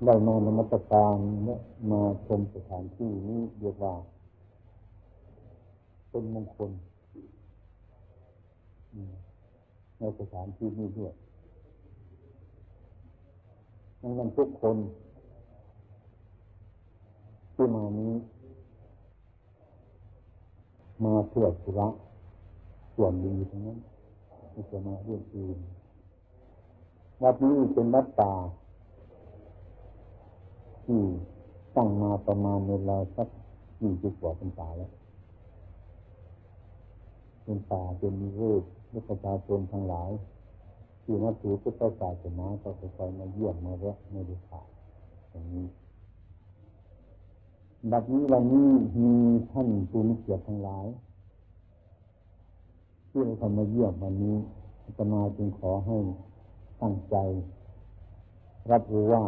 ได้มานมัสการและมาชมสถานที่นี้เรียกว่าเป็นมงคลในสถานที่นี้ด้วยดังนั้นทุกคนที่มานี้มาเพื่อธุระส่วนดีทั้งนั้นไม่จะมาเรื่องอื่นวัดนี้เป็นวัดป่าที่ตั้งมาประมาณเวลาสัก20 กว่าพรรษาแล้วเป็นป่าเป็นนิเวศและประชาชนทั้งหลายที่นับถือพุทธศาสนาก็คอยมาเยี่ยมมาแวะไม่ได้ขาดอย่างนี้บัดนี้วันนี้มีท่านผู้มีเกียรติทั้งหลายที่ได้เข้ามาเยี่ยมวันนี้อาตมาจึงขอให้ตั้งใจรับรู้ว่า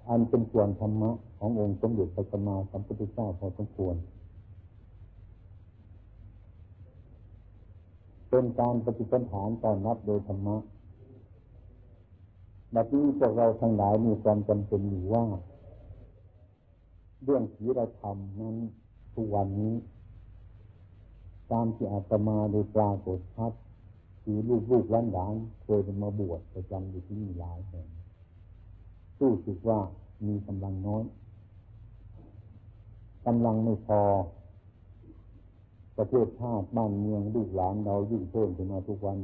อันเป็นส่วนธรรมะขององค์สมเด็จพระสัมมาสัมพุทธเจ้าพอสมควรเป็นการปฏิสันฐานต้อนรับโดยธรรมะบัดนี้พวกเราทั้งหลายมีความจำเป็นอยู่ว่าเรื่องศีลธรรมนั้นทุกวันนี้ตามที่อาตมาได้ปรากฏชัดคือลูกหลานเคยมาบวชประจำอยู่ที่นี่หลายแห่งรู้สึกว่ามีกำลังน้อยกำลังไม่พอประเทศชาติบ้านเมืองลูกหลานเรายิ่งเพิ่มขึ้นมาทุกวัน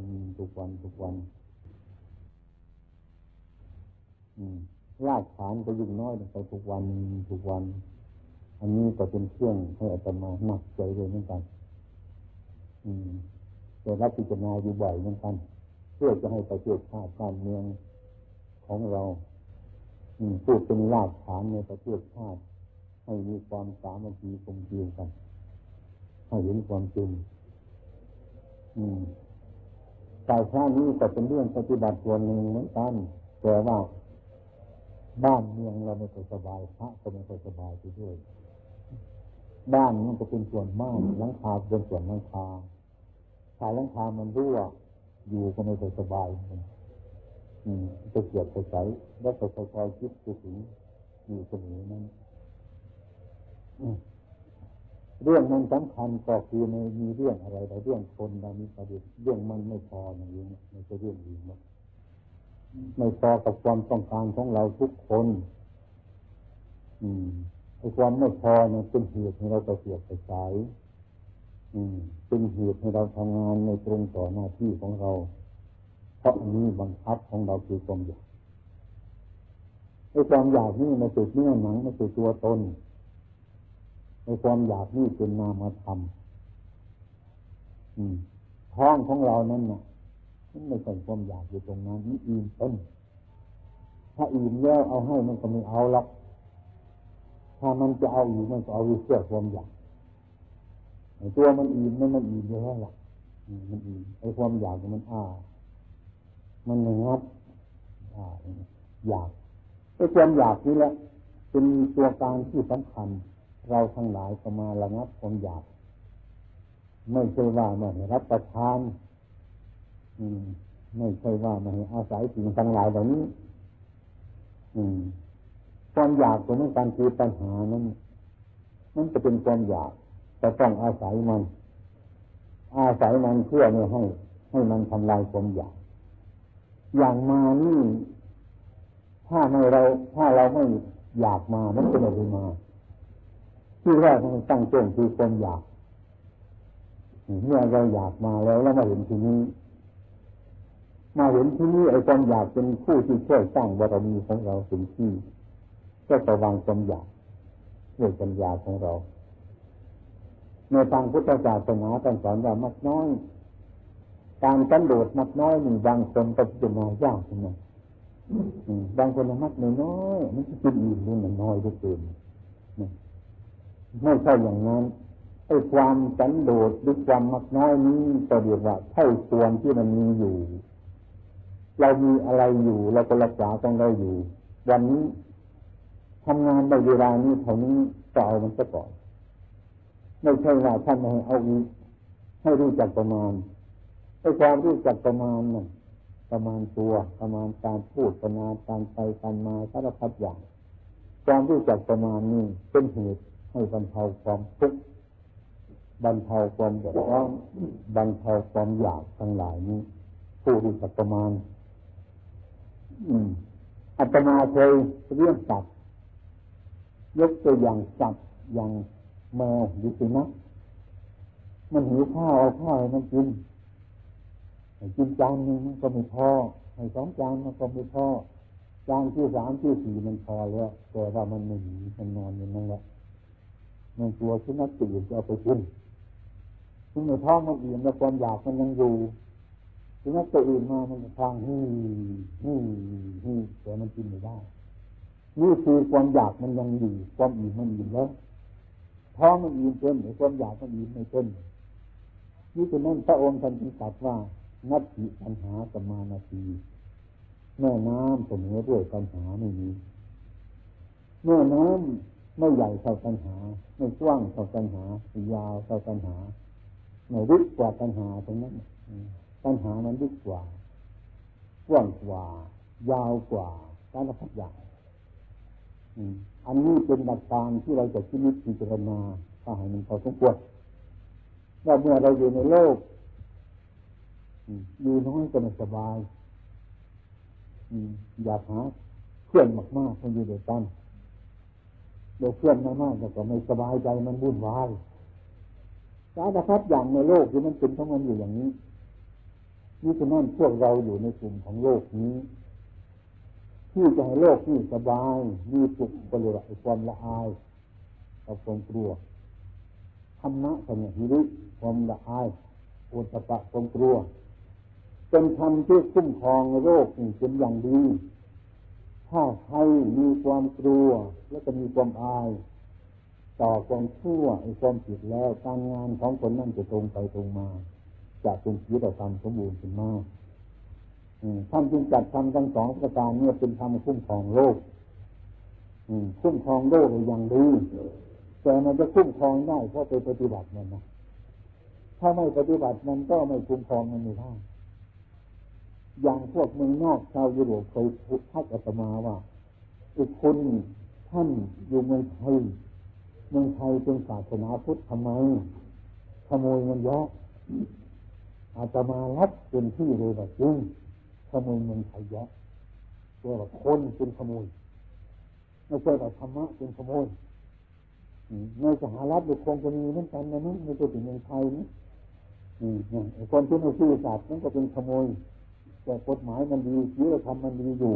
รากฐานก็ยิ่งน้อยลงไปทุกวันอันนี้ก็เป็นเครื่องให้อาตมาหนักใจเลยเหมือนกันแต่รับพิจารณาอยู่บ่อยเหมือนกันเพื่อจะให้ประเทศชาติบ้านเมืองของเราพูดเป็นรากฐานในประเทศชาติให้มีความสามัคคีกลมเกลียวกันให้เห็นความจริงการชาตินี้ก็เป็นเรื่องปฏิบัติส่วนหนึ่งเหมือนกันแต่ว่าบ้านเมืองเราไม่ค่อยสบายพระก็ไม่ค่อยสบายไปด้วยบ้านมันก็เป็นส่วนมากหลังคาเป็นส่วนหลังคาถ้าหลังคามันรั่วอยู่ก็ไม่ค่อยสบายมันจะเกียดจะใสแล้วก็คอยคิดถึงอยู่เสมอนั้นเรื่องนั้นสำคัญก็คือมีเรื่องอะไรแต่เรื่องคนเรามีประเด็นเรื่องมันไม่พออย่างนี้ไม่ใช่เรื่องอื่นหรอกไม่พอกับความต้องการของเราทุกคนไอ้ความไม่พอเนี่ยเป็นเหตุให้เราเกียดจะใสเป็นเหตุให้เราทำงานในตรงต่อหน้าที่ของเราเพราะอันนี้บังคับของเราคือความอยากไอ้ความอยากนี่มันเป็นเนื้อหนังมันเป็นตัวตนไอ้ความอยากนี่เป็นนามธรรมท้องของเรานั่นน่ะมันไม่ใช่ความอยากอยู่ตรงนั้นนี่อิ่มต้นถ้าอิ่มแล้วเอาให้มันก็ไม่เอาหรอกถ้ามันจะเอาอยู่มันก็เอาเพื่อความอยากตัวมันอิ่มมันอิ่มอยู่แล้วล่ะมันอิ่มไอ้ความอยากมันมันงับอยากไอ้ความอยากนี่แหละเป็นตัวการที่สำคัญเราทั้งหลายก็มาระงับความอยากไม่ใช่ว่าไม่ให้รับประทานไม่ใช่ว่าไม่ให้อาศัยสิ่งทั้งหลายเหล่านี้ความอยากตัวนั้นการคือปัญหานั้นมันจะเป็นความอยากจะต้องอาศัยมันเพื่อไม่ให้มันทำลายความอยากอย่างมานี่ถ้าเราไม่อยากมามันจะไม่ได้มาที่แรกต้องตั้งต้นคือความอยากเมื่อเราอยากมาแล้วมาเห็นที่นี้ไอ้ความอยากเป็นผู้ที่ช่วยสร้างบารมีของเราถึงที่ก็จะวางความอยากด้วยปัญญาของเราในทางพุทธศาสนาท่านสอนว่ามักน้อยการสันโดษมักน้อยนี่บางคนก็พิจารณายากนะบางคนมักน้อยมันจะกินอิ่มนี่มันน้อยเหลือเกินไม่ใช่อย่างนั้นไอ้ความสันโดษหรือความมักน้อยนี้ก็เรียกว่าเท่าควรที่มันมีอยู่เรามีอะไรอยู่เราก็รักษาต้องได้อยู่วันนี้ทำงานในเวลานี้เท่านี้ก็เอามันซะก่อนไม่ใช่ว่าท่านไม่ให้เอาอีกให้รู้จักประมาณไอ้ความรู้จักประมาณนั่น ประมาณตัวประมาณการพูดประมาณการไปการมาสารพัดอย่างความรู้จักประมาณนี้เป็นเหตุให้บรรเทาความทุกข์บรรเทาความเดือดร้อนบรรเทาความอยากทั้งหลายนี้ผู้รู้จักประมาณอาตมาเคยเรื่องสัตว์ยกตัวอย่างสัตว์อย่างแมวหรือสุนัขมันหิวข้าวเอาข้าวให้มันกินจานนึงมันก็ไม่พอให้สองจานมันก็ไม่พอจานที่สามที่สี่มันพอแล้วแต่ว่ามันไม่หนีมันนอนอยู่นั่นแหละมันกลัวสุนัขตื่นจะเอาไปกินซึ่งในท้องมันอิ่มแล้วความอยากมันยังอยู่สุนัขตัวอื่นมามันทางแต่มันกินไม่ได้นี่คือความอยากมันยังอยู่ความอิ่มมันอิ่มแล้วท้องมันอิ่มเต็มแต่ความอยากมันอิ่มไม่เต็มนี่เป็นนั่นพระองค์ท่านจึงตรัสว่านัตถิปัญหาสัมมานาทีแม่น้ำเสมอด้วยปัญหาไม่มีแม่น้ำไม่ใหญ่เท่าปัญหาไม่กว้างเท่าปัญหายาวเท่าปัญหาไม่ลึกกว่าปัญหาตรงนั้นปัญหามันลึกกว่ากว้างกว่ายาวกว่าสารพัดอย่างอันนี้เป็นหลักการที่เราจะพิจารณาถ้าให้มันพอสมควรว่าเมื่อเราอยู่ในโลกอยู่น้อยก็ไม่สบายอยากหาเพื่อนมากๆคนอยู่ด้วยกันเดี๋ยวเพื่อนมากๆแล้วก็ไม่สบายใจมันวุ่นวายสารพัดอย่างในโลกที่มันเป็นทั้งมันอยู่อย่างนี้นี่ฉะนั้นพวกเราอยู่ในกลุ่มของโลกนี้ที่จะให้โลกนี้สบายมีสุขบริสุทธิ์ความละอายกับความกลัวธรรมะสัญญาหิริความละอายโอตปะความกลัวเป็นธรรมที่คุ้มครองโลกนี้เป็นอย่างดีถ้าใครมีความกลัวแล้วก็มีความอายต่อความชั่วความผิดแล้วการงานของคนนั้นจะตรงไปตรงมาจะเป็นศีลธรรมสมบูรณ์ขึ้นมาท่านจึงจัดธรรมทั้งสองประการนี้เป็นธรรมคุ้มครองโลกคุ้มครองโลกอย่างดีแต่มันจะคุ้มครองได้เพราะไปปฏิบัติมันนะถ้าไม่ปฏิบัติมันก็ไม่คุ้มครองมันไม่ได้อย่างพวกเมืองนอกชาวยุโรปเคยทักอาตมาว่าอีกคนท่านอยู่เมืองไทยเป็นศาสนาพุทธทำไมขโมยเงินเยอะอาตมารับเป็นที่เลยแบบจริงขโมยเงินไทยเยอะเรียกว่าคนเป็นขโมยไม่ใช่แต่ธรรมะเป็นขโมยในสหรัฐหรือคงจะมีเหมือนกันนะนี่ไม่ใช่ถึงเมืองไทยนี่คนที่ไม่ซื่อสัตย์นั่นก็เป็นขโมยแต่กฎหมายมันดีศีลธรรมมันดีอยู่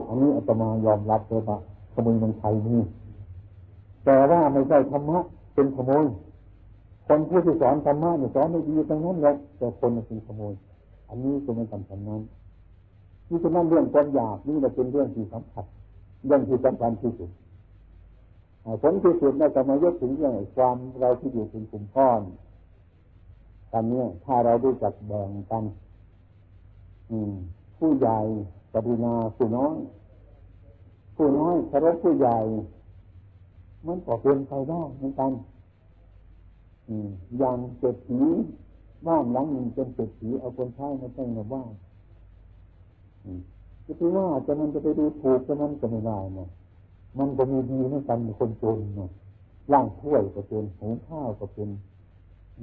อันนี้อาตมายอมรับเลยว่าขโมยเมืองไทยนี่แต่ว่าไม่ใช่ธรรมะเป็นขโมยคนผู้ที่สอนธรรมะเนี่ยสอนไม่ดีทั้งนั้นแหละแต่คนมันเป็นขโมยอันนี้ก็ไม่สำคัญนั้นนี่ฉะนั้นเรื่องความอยากนี่แหละเป็นเรื่องที่สำคัญเรื่องที่สำคัญที่สุดผลที่สุดเราจะมายกถึงเรื่องความเราที่อยู่เป็นกลุ่มก้อนตอนนี้ถ้าเรารู้จักแบ่งกันผู้ใหญ่กรุณาผู้น้อยเคารพผู้ใหญ่มันก็เป็นไปได้เหมือนกันอย่างเศรษฐีบ้านหลังหนึ่งเป็นเศรษฐีเอาคนใช้มาตั้งในบ้านจะไปว่าจะมันจะไปดูถูกจะมันก็ไม่ได้นะมันก็มีดีเหมือนกันคนจนนะล้างถ้วยก็เป็นหุงข้าวก็เป็น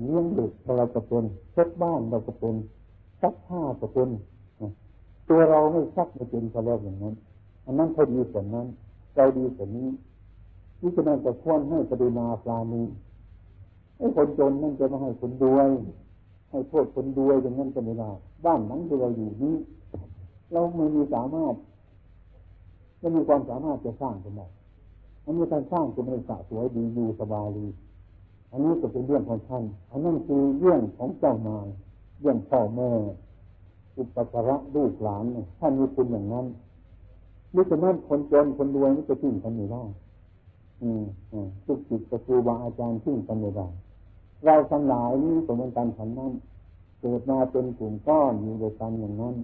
เลี้ยงเด็กเราก็เป็นเช็ดบ้านเราก็เป็นซักผ้าก็เป็นตัวเราไม่ซักไม่เป็นก็แล้วอย่างนั้นอันนั้นเขาดีส่วนนั้นเราดีส่วนนี้นี่ฉะนั้นจะควรให้กรุณาปราณีไอ้คนจนนั่นจะมาให้คนรวยให้โทษคนรวยอย่างนั้นก็ไม่ได้บ้านหลังที่เราอยู่นี้เราไม่มีสามารถไม่มีความสามารถจะสร้างขึ้นได้อันนี้การสร้างจะไม่สะสวยดีอยู่สบายดีอันนี้ก็เป็นเรื่องของท่านอันนั้นคือเรื่องของเจ้านายเรื่องพ่อแม่อุปการะลูกหลานท่านมีคุณอย่างนั้นนี่ฉะนั้นคนจนคนรวยนี่จะทิ้งกันไม่ได้ทุกจิตครูบาอาจารย์ทิ้งกันไม่ได้เราทั้งหลายนี้ก็เหมือนกันฉันนั้นเกิดมาเป็นกลุ่มก้อนอยู่ด้วยกันอย่างนั้น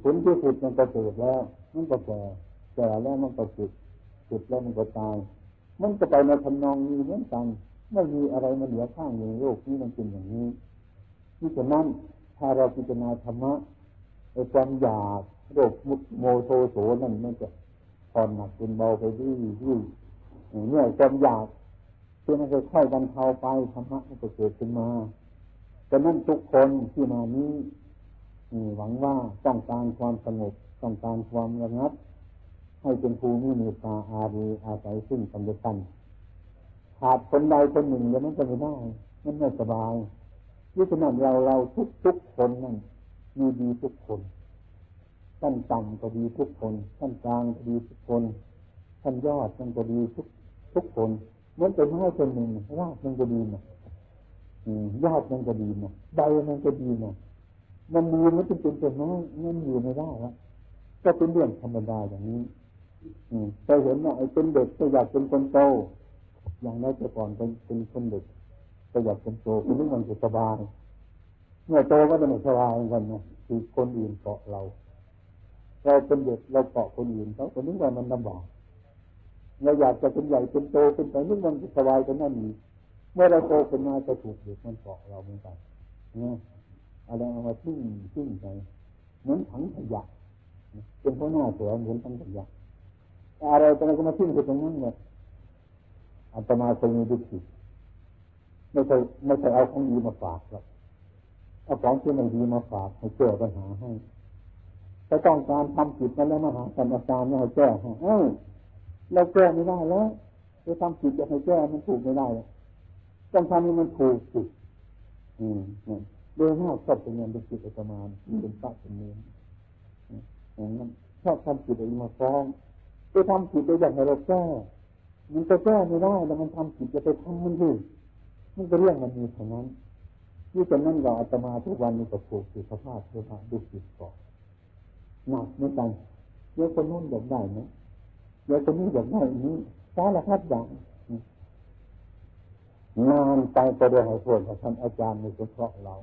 ผลที่สุดมันก็เกิดแล้วมันก็แก่แล้วมันก็จุดแล้วมันก็ตายมันก็ไปในทำนองนี้เหมือนกันไม่มีอะไรมันเหลือข้างอยู่ในโลกนี้มันเป็นอย่างนี้นี่ฉะนั้นถ้าเราพิจารณาธรรมะ ไอ้ความอยากโรคมุโมโทโสนั่นมันจะผ่อนหนักเป็นเบาไปที่เนี่ยความอยากที่มันค่อยๆบรรเทาไปธรรมะมันจะเกิดขึ้นมาแต่นั่นทุกคนที่มานี้หวังว่าต้องการความสงบต้องการความระงับให้เป็นภูมิเมตตาอารีอาศัยซึ่งกันและกันขาดคนใดคนหนึ่งแล้วมันจะไม่ได้มันไม่สบายยุคนั้นเราทุกคนนั่นมีดีทุกคนท่านต่ำก็ดีทุกคนท่านกลางก็ดีทุกคนท่านยอดมันก็ดีทุกคนเหมือนเป็นไม้ต้นหนึ่งรากมันก็ดีนะยอดมันก็ดีนะใบมันก็ดีนะมันดีมันจะเป็นต้นไม้มันอยู่ไม่ได้แล้วก็เป็นเรื่องธรรมดาอย่างนี้เคยเห็นว่าไอ้เป็นเด็กก็อยากเป็นคนโตอย่างนั้นแต่ก่อนเป็นคนเด็กก็อยากเป็นโตคือนึกมันจะสบายเมื่อโตก็จะไม่สบายเหมือนกันนะคือคนอื่นเกาะเราเป็นเด็กเราเกาะคนอื่นเขาก็นึกว่ามันลำบากเราอยากจะเป็นใหญ่เป็นโตเป็นไปนึกมันจะสบายกันนั่นนี่เมื่อเราโตขึ้นมาจะถูกเด็กมันเกาะเราเหมือนกันนะอะไรเอามาทิ้งไปเหมือนถังขยะเป็นเพราะหน้าเสือเหมือนถังขยะอะไรตอนนั้นก็มาทิ้งไปตรงนั้นเลยอาตมาเคยมีดุสิตไม่ใช่เอาของดีมาฝากหรอกเอาของที่ไม่ดีมาฝากให้แก้ปัญหาให้ถ้าต้องการทำผิดนั้นแล้วมาหาอาจารย์ให้แก้ให้เราแก้ไม่ได้แล้วจะทำผิดจะให้แก้มันถูกไม่ได้แล้วต้องทำให้มันถูกสิโดยมากชอบเป็นเงินเป็นจิตอาตมาเป็นพระเป็นเนรอย่างนั้นชอบทำผิดอะไรมาฟ้องจะทำผิดไปอย่างไรเราแก้มันจะแก้ไม่ได้แต่มันทำผิดจะไปทำมันดิมันก็เรื่องมันมีเท่านั้นที่ฉะนั้นเราอาตมาทุกวันนี้ก็ผูกสิสภาพเพื่อพระดุสิตก่อนหนักเหมือนกันเดี๋ยวคนนู้นอยากได้ไหมเดี๋ยวคนนี้อยากได้อันนี้สารพัดอย่างงานไปก็ได้ให้พวกท่านอาจารย์มีเฉพาะเรา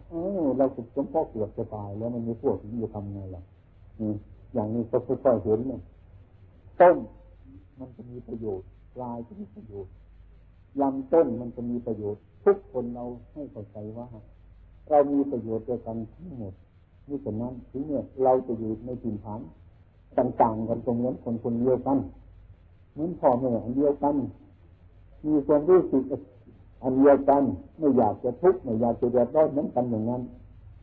เราสุดเฉพาะเกือบจะตายแล้วมันมีพวกที่จะทำไงล่ะอย่างนี้ก็ค่อยๆเห็นเนี่ยต้นมันจะมีประโยชน์ปลายจะมีประโยชน์ลำต้นมันจะมีประโยชน์ทุกคนเราให้เข้าใจว่าเรามีประโยชน์ด้วยกันทั้งหมดนี่ฉะนั้นถึงเนี่ยเราจะอยู่ในถิ่นฐานต่างๆกันตรงนี้คนเดียวกันเหมือนพ่อแม่อันเดียวกันมีความรู้สึกอันเดียวกันไม่อยากจะทุกข์ไม่อยากจะเดือดร้อนเหมือนกันอย่างนั้น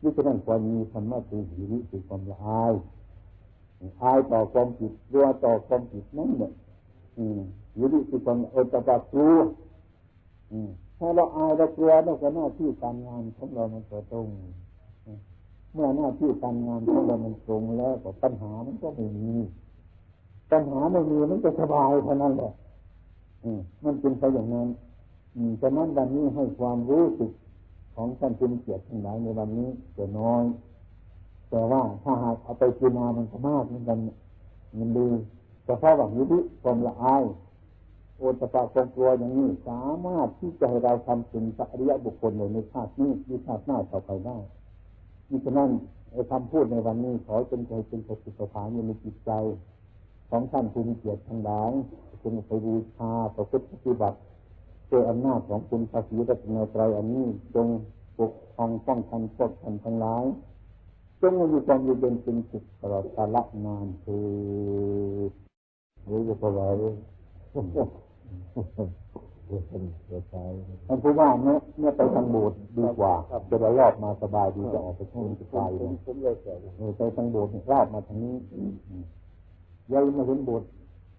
นี่ฉะนั้นควรมีธรรมะคือหิริคือความละอายต่อความผิดกลัวต่อความผิดนั่นเนี่ยหิริคือความอดตะกลัวถ้าเราอายเรากลัวเราก็หน้าที่การงานของเรามันก็ตรงเมื่อหน้าที่การงานของเรามันตรงแล้วก็ปัญหามันก็ไม่มีมันจะสบายเท่านั้นแหละมันเป็นไปอย่างนั้นฉะนั้นวันนี้ให้ความรู้สึกของท่านผู้เกียรติทั้งหลายในวันนี้จะน้อยแต่ว่าถ้าหากเอาไปพิจารณามันก็มากเหมือนกันมันดีแต่เพราะว่าหิริความละอายโอตปะความกลัวอย่างนี้สามารถที่จะให้เราทำเป็นอริยบุคคลในชาตินี้หรือชาติหน้าต่อไปได้นี่ฉะนั้นคำพูดในวันนี้ขอจงเป็นประสิทธิภาพในจิตใจของท่านผู้มีเกียรติทั้งหลายจงไปบูชาประพฤติปฏิบัติด้วยอำนาจของคุณพระศรีรัตนตรัยอันนี้จงปกป้องป้องกันพวกท่านทั้งหลายจงมีความอยู่เป็นสุขตลอดกาลนานคือหรือจะไปไหนท่านผู้ว่าเนี่ยไปทางโบสถ์ดีกว่าจะได้รอบมาสบายดีจะออกไปช่วงสุดท้ายเลยไปทางโบสถ์รอบมาทางนี้ยังมาเห็นโบสถ์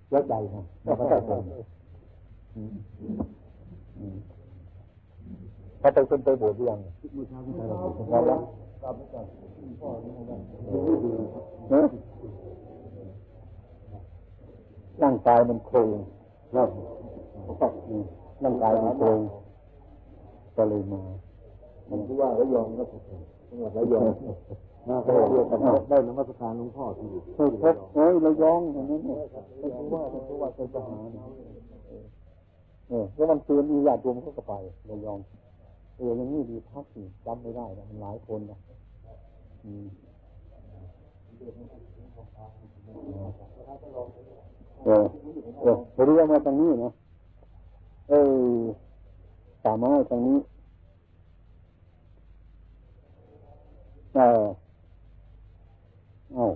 เยอะใจนะเราก็ได้ผลถ้าไปคนไปโบสถ์ยังร่างกายมันโครงแล้วร่างกายมันโครงก็เลยมามันคือว่าระยองก็ถูกจังหวัดระยองน่าจะเรียกกันได้นมัสการหลวงพ่อที่อยู่ระยองอย่างนั้นเนี่ยคือว่าเป็นทหารแล้วมันตื่นมีญาติโยมเขาก็ไประยองอย่างนี้ดีพักสิจำไม่ได้แล้วมันหลายคนนะพอดีเอามาทางนี้นะป่าไม้ทางนี้ เอ้า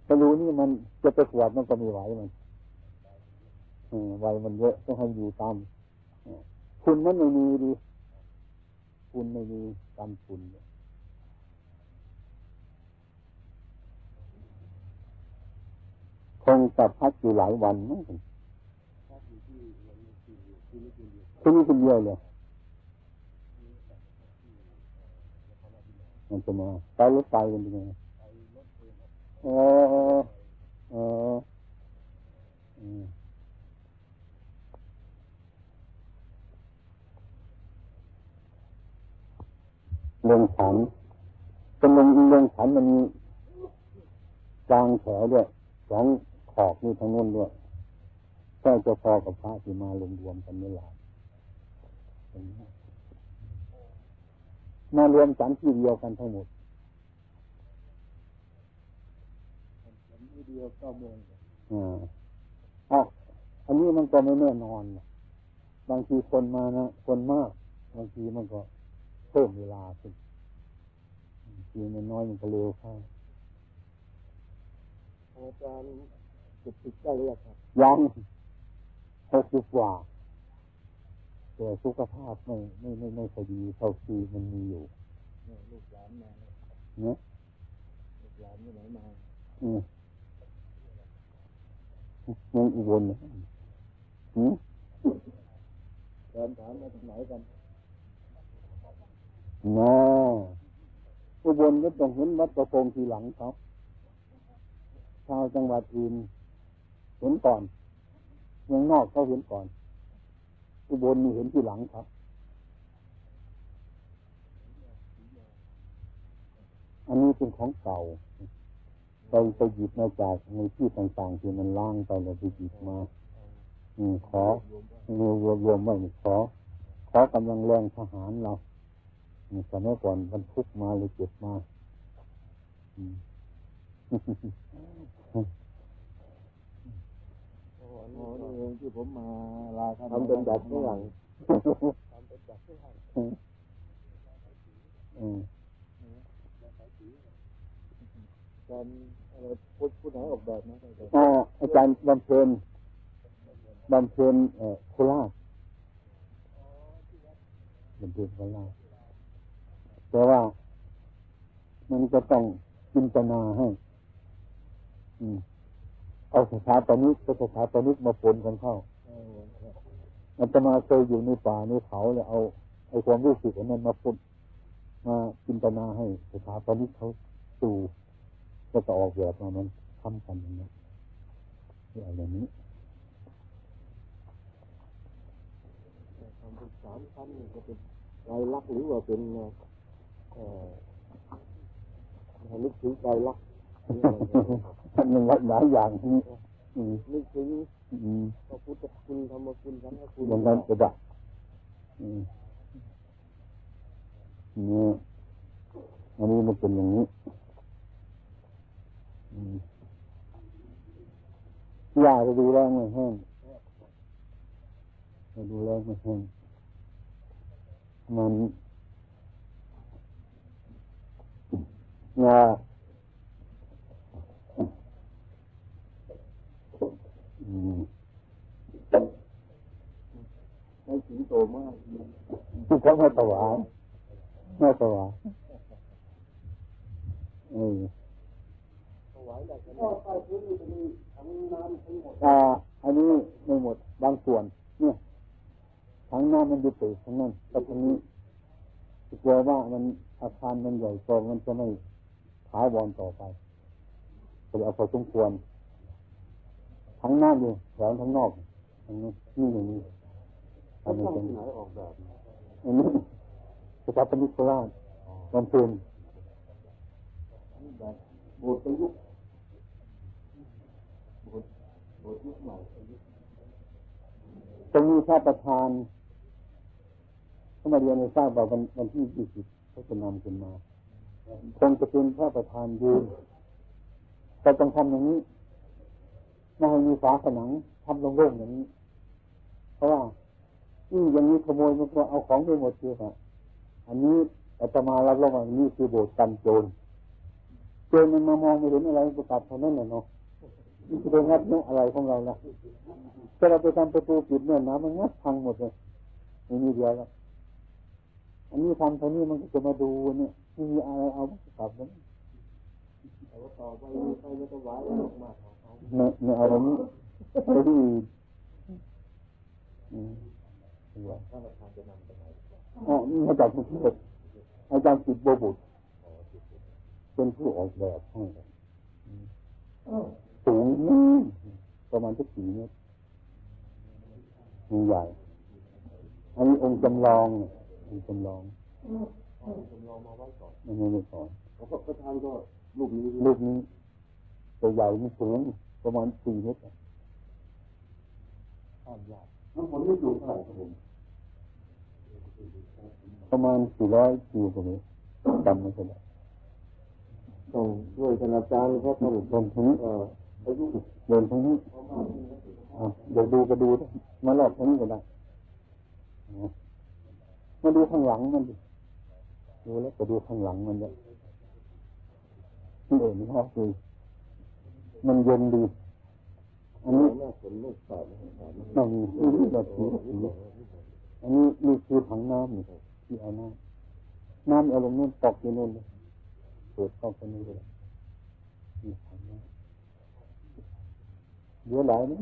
จะรู้นี่มันจะไปขวดมันก็ไม่ไหวมันไวมันเยอะต้องให้อยู่ตามคุณมันไม่มีดิคุณไม่มีตามคุณคงจะพักอยู่หลายวันมั้งที่นี่คนเดียวเลยมันจะมาไปรถไฟกันยังไงเรื่องฉันเป็นเรื่องฉันมันมีกลางแถวด้วยสองขอบนี่ทางโน้นด้วยก็จะพอกับพระที่มารวมกันนี่แหละมารวมฉันที่เดียวกันทั้งหมดที่เดียว9 โมงอันนี้มันก็ไม่แน่นอนบางทีคนมานะคนมากบางทีมันก็เพิ่มเวลาขึ้นทีมันน้อยมันก็เร็วเข้าอาจารย์70ได้หรือยังครับยัง60 กว่าแต่สุขภาพไม่ค่อยดีเท่าที่มันมีอยู่ลูกหลานมาเนี่ยลูกหลานที่ไหนมายังอุบลถามมาจากไหนกันน่าอุบลก็ต้องเห็นวัดประพงทีหลังครับชาวจังหวัดอื่นเห็นก่อนเมืองนอกเขาเห็นก่อนอุบลนี่เห็นทีหลังครับอันนี้เป็นของเก่าไปหยิบมาจากในที่ต่างๆที่มันล่างไปแล้วไปหยิบมาขอรวมไว้ขอกำลังแรงทหารเราสมัยก่อนบรรทุกมาเลยเก็บมานี่เองที่ผมมาลาทำเป็นแบบข้างหลังทำเป็นแบบข้างหลังการอะไรผู้ไหนออกแบบนะอาจารย์บำเพ็ญโคราชบำเพ็ญโคราชแต่ว่ามันจะต้องจินตนาให้เอาสถาปนิกมาปนกันเข้ามันจะมาเคยอยู่ในป่าในเขาเลยเอาความรู้สึกอันนั้นมาปนมาจินตนาให้สถาปนิกเขาสู่ก็จะออกแบบมามันทำกันอย่างนี้อะไรนี้ความเป็น3 ชั้นก็เป็นลายลักษณ์หรือว่าเป็นนึกถึงลายลักษณ์มันหลายอย่างนี้นึกถึงพระพุทธคุณธรรมคุณสังฆคุณอย่างนั้นก็ได้นี่อันนี้มันเป็นอย่างนี้ยาจะดูแรงไม่แห้งจะดูแรงไม่แห้งมันยาไม่ถึงโตมากที่เขาไม่ถวายถวายอันนี้ไม่หมดบางส่วนเนี่ยทั้งน้ำมันยุติทั้งนั้นแต่ทั้งนี้กลัวว่ามันอาคารมันใหญ่โตมันจะไม่ถาวรต่อไปก็เลยเอาพอสมควรทั้งน้ำอยู่แถวทั้งนอกทั้งนี้นี่อย่างนี้ทำเป็นไหนออกแบบอันนี้สถาปนิกโคราชบำเพ็ญโบสถ์ประยุกต์โบสถ์ยุคใหม่ตรงนี้พระประธานเขามาเรียนในทราบว่าวันที่20เขาจะนำขึ้นมาคงจะเป็นพระประธานยืนแต่ต้องทำอย่างนี้ไม่ให้มีฝาผนังทำโล่งๆอย่างนี้เพราะว่าอย่างนี้ขโมยมันก็เอาของไปหมดเลยครับอันนี้อาตมารับรองว่านี่คือโบสถ์กันโจร เจอมันมามองไม่เห็นอะไรประกาศเท่านั้นแหละเนาะมันจะไปงัดเนาะอะไรของเราล่ะถ้าเราไปทำประตูปิดเนี่ยนะมันงัดพังหมดเลยไม่มีเดียวแล้วอันนี้ทำเท่านี้มันก็จะมาดูเนี่ยมีอะไรเอาประกาศนั้นเอาต่อไปไม่ต้องไว้มากเนี่ยเอาตรงนี้ไปที่ถ้าเราทำจะนำไปไหนมาจากกรุงเทพอาจารย์จิตรโบบุตรเป็นผู้ออกแบบให้สูงประมาณ4 เมตรใหญ่อันนี้องค์จำลององค์จำลองมาไว้ก่อนไม่ก่อนพระทานก็รูปนี้ตัวใหญ่มันสูงประมาณ4 เมตรข้ามยากแล้วผลไม่สูงเท่าไหร่ครับผมประมาณ400 กิโลกรัมจำไม่ได้ต้องด้วยคณาจารย์เพราะต้องลงทั้งอายุเดินทั้งนี้เดี๋ยวดูก็ดูมารอบทั้งนี้ก็ได้มาดูข้างหลังมันดูแล้วก็ดูข้างหลังมันเนี่ยนี่นี่ครับคือมันเย็นดีอันนี้ไม่มีนี่แบบสีอันนี้นี่คือถังน้ำนี่ที่เอาน้ำเอาลงนู่นตกอยู่นู่นเปิดเข้าไปนี่เลยนี่ถังน้ำเยอะหลายนี่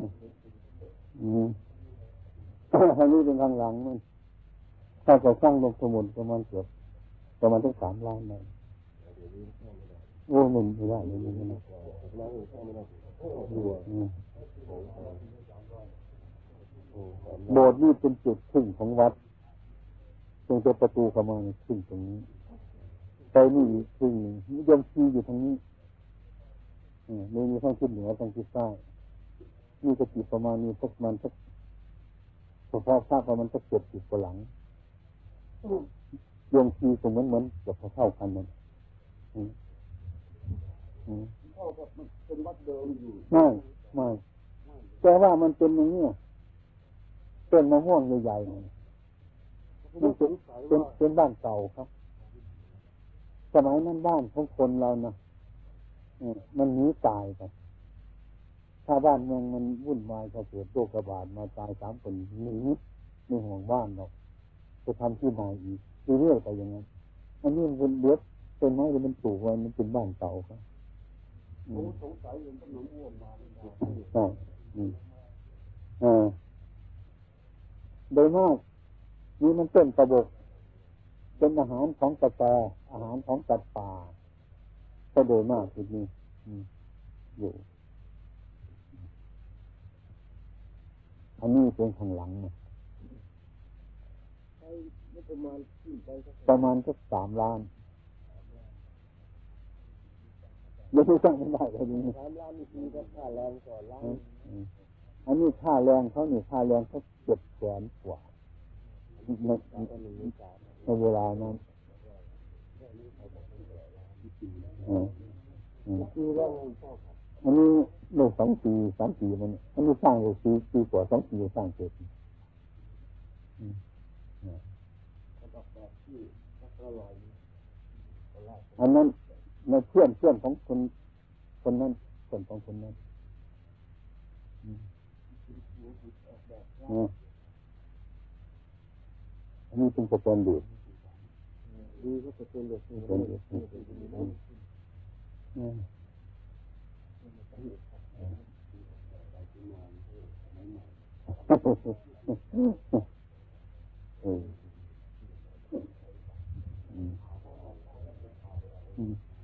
อันนี้เป็นข้างหลังมันถ้าจะสร้างลงสมุนประมาณตั้ง3 ล้านเลยโอ้มันไม่ได้เลยนี่โบสถ์นี่เป็นจุดครึ่งของวัดตรงประตูเข้ามาครึ่งตรงนี้ไปนี่ครึ่งนิยมชีอยู่ทางนี้มีทั้งทิศเหนือทั้งทิศใต้นี่ก็จิตประมาณนี้สักเฉพาะทราบประมาณสัก70 กว่าหลังยมชีก็เหมือนจะเท่ากันมันเท่ากับมันเป็นวัดเดิมอยู่ไม่แต่ว่ามันเป็นอย่างนี้ต้นมะม่วงใหญ่ๆมันเป็นบ้านเก่าครับสมัยนั้นบ้านของคนเรานะมันหนีตายกันถ้าบ้านเมืองมันวุ่นวายถ้าเกิดโรคระบาดมาตาย3 คนหนีไม่ห่วงบ้านหรอกจะทำที่ไหนอีกเรื่อยๆไปอย่างนั้นอันนี้มันเลือดต้นไม้ที่มันปลูกไว้มันเป็นบ้านเก่าครับสงสัยเห็นต้นมะม่วงมาใช่โดยมากนี่มันต้นกระบอกเป็นอาหารของกระแตอาหารของสัตว์ป่าก็โดยมากทีนี้อยู่อันนี้เป็นข้างหลังนะประมาณสัก3 ล้านไม่รู้ตั้งไม่ได้เลยนี่3 ล้านนี่คือค่าแรงก่อนล้านอันนี้ค่าแรงเขานี่ค่าแรงเขา700,000 กว่าในเวลานั้นอันนี้เรื่อง2 ปี 3 ปีมันอันนี้สร้างเลยปีกว่า2 ปีสร้างเสร็จอันนั้นในเพื่อนของคนนั้นเพื่อนของคนนั้นอันนี้เป็นสแตนเดอร์ดีก็สแตนเดอร์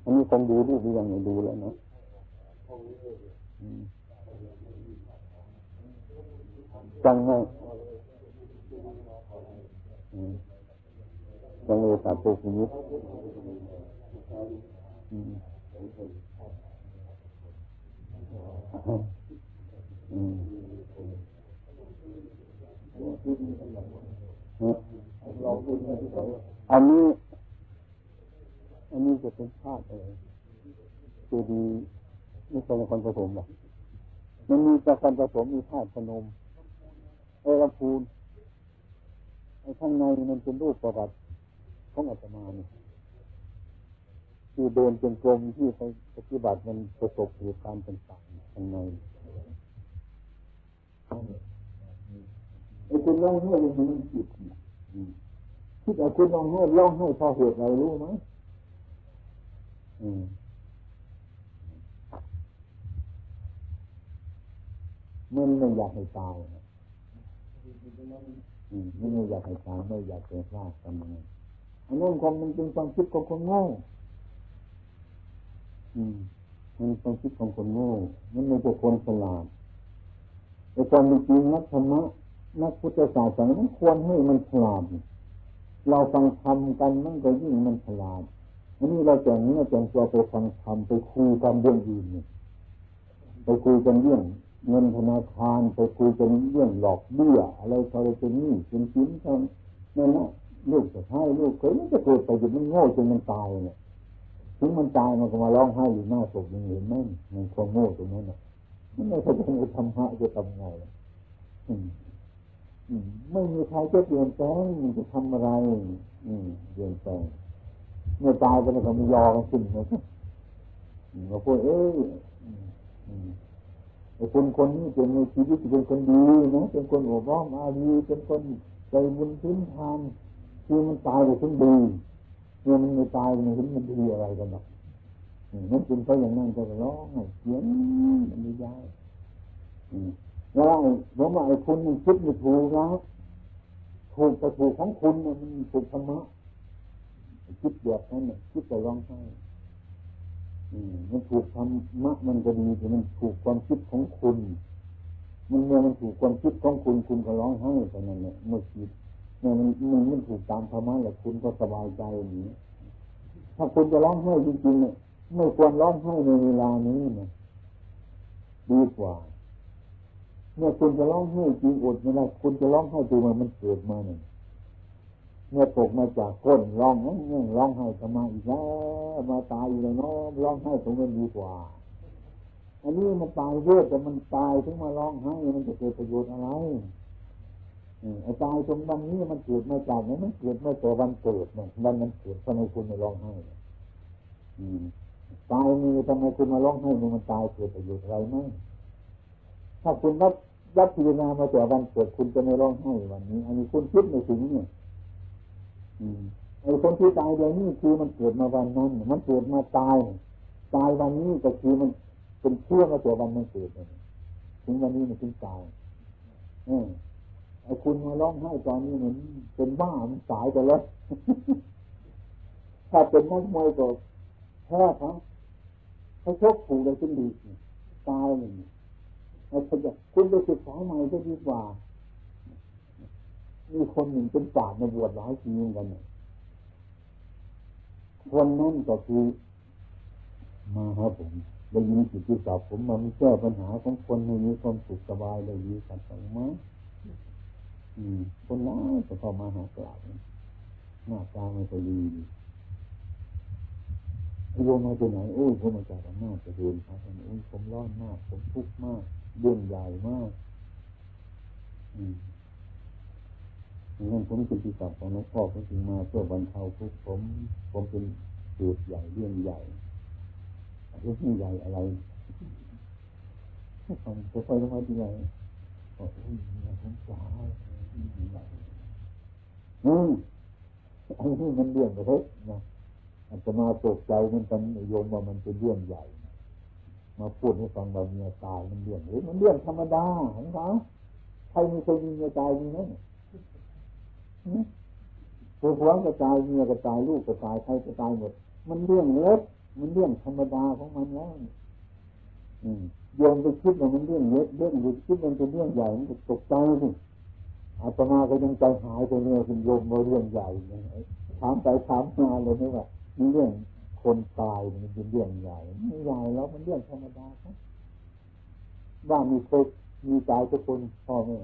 อันนี้คงดูรูปยังไม่ดูแล้วนะจังไงจังเลยตัดตัวชีวิตอันนี้จะเป็นธาตุอะไรคือดีไม่ใช่นครปฐมหรอกมันมีนครปฐมมีธาตุพนมลำพูนไอ้ข้างในมันเป็นรูปประวัติของอาตมาเนี่ย ที่เดินจงกรมที่ไปปฏิบัติมันประสบเหตุการณ์ต่างๆข้างในไอ้คุณร้องไห้ยังมันจิตคิดเอาคุณร้องไห้เพราะเหตุอะไรรู้ไหมมันไม่อยากให้ตายไม่อยากให้ตายไม่อยากจะพลาดทำไงอันนั้นความมันเป็นความคิดของคนโง่มันความคิดของคนโง่มันไม่ใช่คนฉลาดแต่ความจริงนักธรรมะนักพุทธศาสนาควรให้มันฉลาดเราฟังธรรมกันมันก็ยิ่งมันฉลาดอันนี้เราแต่งเนื้อแต่งตัวไปฟังธรรมไปคุยกันเรื่องอื่นเนี่ยไปคุยกันเรื่องเงินธนาคารไปคุยกันเรื่องหลอกเบี้ยอะไรเป็นนี่เป็นชิ้นกันนั่นแหละลูกจะให้ลูกเคยมันจะเกิดไปจนมันโง่จนมันตายเนี่ยถึงมันตายมันก็มาร้องไห้อยู่หน้าศพยังเห็นไหมมันความโง่ตรงนั้นน่ะมันไม่เข้าใจธรรมะจะทำไงไม่มีใครจะเปลี่ยนแปลงมันจะทำอะไรเปลี่ยนแปลงเมื่อตายไปแล้วก็ไม่ยอกันขึ้นเลยเราพูดไอ้คนนี้เป็นในชีวิตเป็นคนดีนะเป็นคนอบอ้อมอารีเป็นคนใจบุญพื้นทานคือมันตายไปถึงดีเมื่อมันไม่ตายมันถึงมันดีอะไรกันหรอกนั่นเป็นเพราะอย่างนั้นก็ร้องเสียงมันไม่ย้ายแล้วผมว่าไอ้คุณมันคิดไม่ถูกนะถูกแต่ถูกของคุณมันถูกธรรมะคิดแบบนั้นคิดแต่ร้องไห้มันถูกธรรมะมันก็ดีแต่มันถูกความคิดของคุณมันเมื่อมันถูกความคิดของคุณคุณก็ร้องไห้แต่นั้นเนี่ยเมื่อคิดเนี่ยมันถูกตามธรรมะแหละคุณก็สบายใจอย่างนี้ถ้าคุณจะร้องไห้จริงๆเนี่ยไม่ควรร้องไห้ในเวลานี้นะดีกว่าเมื่อคุณจะร้องไห้จริงอดไม่ได้คุณจะร้องไห้ตัวมันเกิดมาเนี่ยเมื่อตกมาจากก้นร้องร้องไห้ทำไมอีกแล้วมาตายอีกแล้วเนาะร้องไห้ตรงนั้นดีกว่าอันนี้มันตายเยอะแต่มันตายถึงมาร้องไห้มันจะเกิดประโยชน์อะไรไอ้ตายตรงวันนี้มันเกิดมาจากไหนมันเกิดมาแต่วันเกิดเนี่ยวันมันเกิดทำไมคุณไม่ร้องไห้ตายมีทำไมคุณมาร้องไห้มันตายเกิดประโยชน์อะไรไหมถ้าคุณรับพิจารณามาแต่วันเกิดคุณจะไม่ร้องไห้วันนี้อันนี้คุณคิดไม่ถึงเนี่ยไอ้คนที่ตายเดี๋ยวนี้คือมันเกิดมาวันนั้นมันเกิดมาตายวันนี้ก็คือมันเป็นเชื่อมาแต่วันมันเกิดถึงวันนี้มันถึงตายไอ้คุณมาร้องไห้ตอนนี้มันเป็นบ้ามันตายไปแล้วถ้าเป็นนักมวยก็แพ้ครับเขาชกถูกเลยจนดีตายเลยไอ้ขยับคุณไปศึกษาใหม่ก็ดีกว่ามีคนหนึ่งเป็นปราชญ์ในบวชหลายปีเหมือนกันคนนั้นก็คือมาหาผมได้ยินจิตวิสัยผมมาแก้ปัญหาของคนให้มีความสุขสบายเลยดีกันสองมั้งคนน้อยก็เข้ามาหากล่าวหน้าตาไม่ค่อยดีโยมมาจากไหนโอ้ยผมมาจากอำนาจเจริญครับโอ้ยผมร้อนมากผมทุกข์มากเรื่องใหญ่มากนั่นผมเป็นที่สอบของหลวงพ่อผมจึงมาเพื่อบรรเทาทุกข์ผมเป็นเกิดใหญ่เรื่องใหญ่เรื่องใหญ่อะไรผมจะค่อยรู้ว่าที่ไหนบอกผมจ๋าอันนี้มันเรื่องเล็กนะอาจจะมาตกใจมันกันโยมว่ามันเป็นเรื่องใหญ่มาพูดให้ฟังว่าเมียตายมันเรื่องมันเรื่องธรรมดาเห็นไหมใครมีเคยมีเมียตายมีไหมผัวก็ตายเมียก็ตายลูกก็ตายใครก็ตายหมดมันเรื่องเล็กมันเรื่องธรรมดาของมันแล้วโยมไปคิดว่ามันเรื่องเล็กเรื่องหรือคิดมันเป็นเรื่องใหญ่มันก็ตกใจสิอาตมาก็ยังใจหายไปเนี่ยคุณโยมมาเรื่องใหญ่ถามไปถามมาเลยนี่ว่ามีเรื่องคนตายมันเป็นเรื่องใหญ่ไม่ใหญ่แล้วมันเรื่องธรรมดาครับว่ามีคนมีตายทุกคนพ่อแม่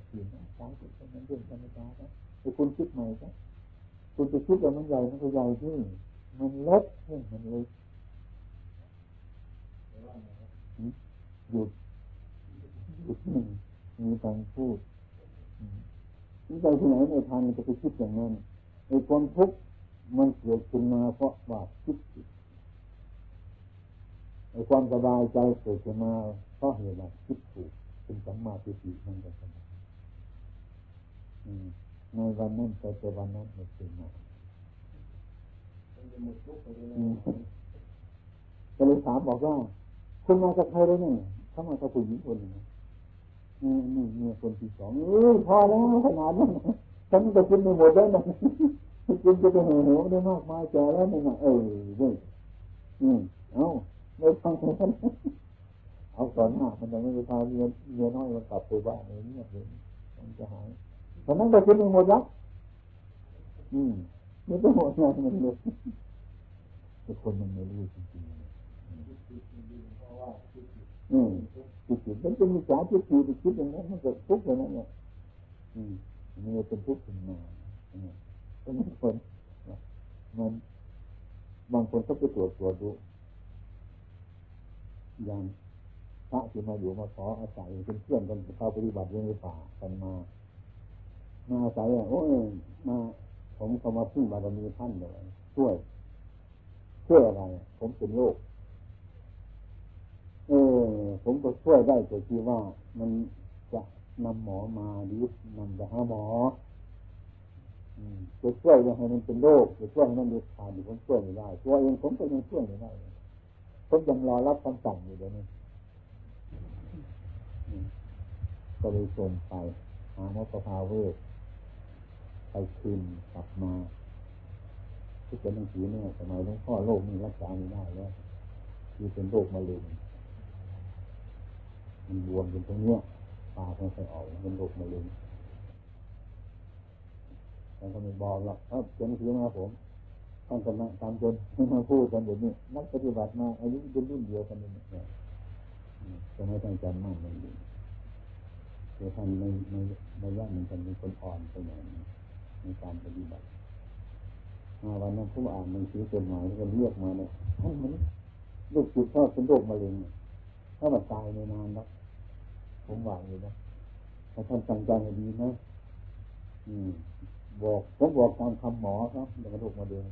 พี่น้องตายทุกคนมันเรื่องธรรมดาครับแต่คุณคิดใหม่ครับคุณจะคิดว่ามันใหญ่มันก็ใหญ่ที่มันเล็กมันเล็กหยุดมีทางพูดนี่ใจที่ไหนในทางมันจะไปคิดอย่างนั้นไอ้ความทุกข์มันเกิดขึ้นมาเพราะว่าคิดผิด ไอ้ความสบายใจเกิดขึ้นมาเพราะเหตุว่าคิดถูกเป็นสัมมาทิฏฐิมันก็สบายในวันนั้นแต่วันนั้นไม่เป็นมาก็เลยถามบอกว่าคุณมาจากใครเลยเนี่ยเขามาจากผู้หญิงคนหนึ่งนี่เมียคนที่สองพอแล้วขนาดนั้นฉันจะกินไม่หมดแล้วนะกินจะไปเหี่ยวได้มากมายแก่แล้วนี่นะเว้ยเอาไม่ฟังกันเอาก่อนหน้ามันยังไม่ไปพาเมียน้อยมันกลับไปบ้านอะไรเนี่ยมันจะหายตอนนั้นก็กินไม่หมดแล้วไม่ต้องหมดงานมันเลยทุกคนมันไม่รู้จริงๆจิตมันเป็นมิจฉาทิฏฐิที่คิดอย่างนั้นมันเกิดทุกข์อย่างนั้นเนี่ยมันเป็นทุกข์ขึ้นมาบางคนบางคนก็ไปตรวจดูอย่างพระที่มาอยู่มาขออาศัยเป็นเพื่อนกันเข้าปฏิบัติเรื่องในป่ากันมาอาศัยมาผมเขามาพึ่งบารมีท่านเลยช่วยอะไรผมเป็นโรคผมก็ช่วยได้แต่ที่ว่ามันจะนำหมอมาหรือนำไปหาหมอจะช่วยยังให้มันเป็นโรคจะช่วยให้มันหยุดขาดผมช่วยไม่ได้ตัวเองผมก็ยังช่วยไม่ได้ผมยังรอรับคำสั่งอยู่เดี๋ยวนี้ก็เลยส่งไปหาหมอประภาเวชไปคืนกลับมาที่เป็นหนังสือเนี่ยสมัยหลวงพ่อโรคนี้รักษาไม่ได้แล้วคือเป็นโรคมะเร็งมันบวมเป็นตรงเนี้ยปากไม่ค่อยออกเป็นโรคมะเร็งแล้วก็ไม่บอกหรอกเขียนหนังสือมาผมท่านก็มาตามจนมาพูดกันแบบนี้นักปฏิบัติมาอายุเป็นรุ่นเดียวกันเนี่ยจะไม่ตั้งใจมั่นมันดีแต่ท่านในย่านมันเป็นคนอ่อนไปหน่อยในการปฏิบัติวันนั้นผมอ่านหนังสือจดหมายก็เรียกมาเนี่ยท่านมันลูกจิตพ่อเป็นโรคมะเร็งถ้ามันตายในนานแล้วผมหวังอยู่นะถ้าท่านตั้งใจให้ดีนะผมบอกตามคำหมอครับเรื่องโรคมะเร็ง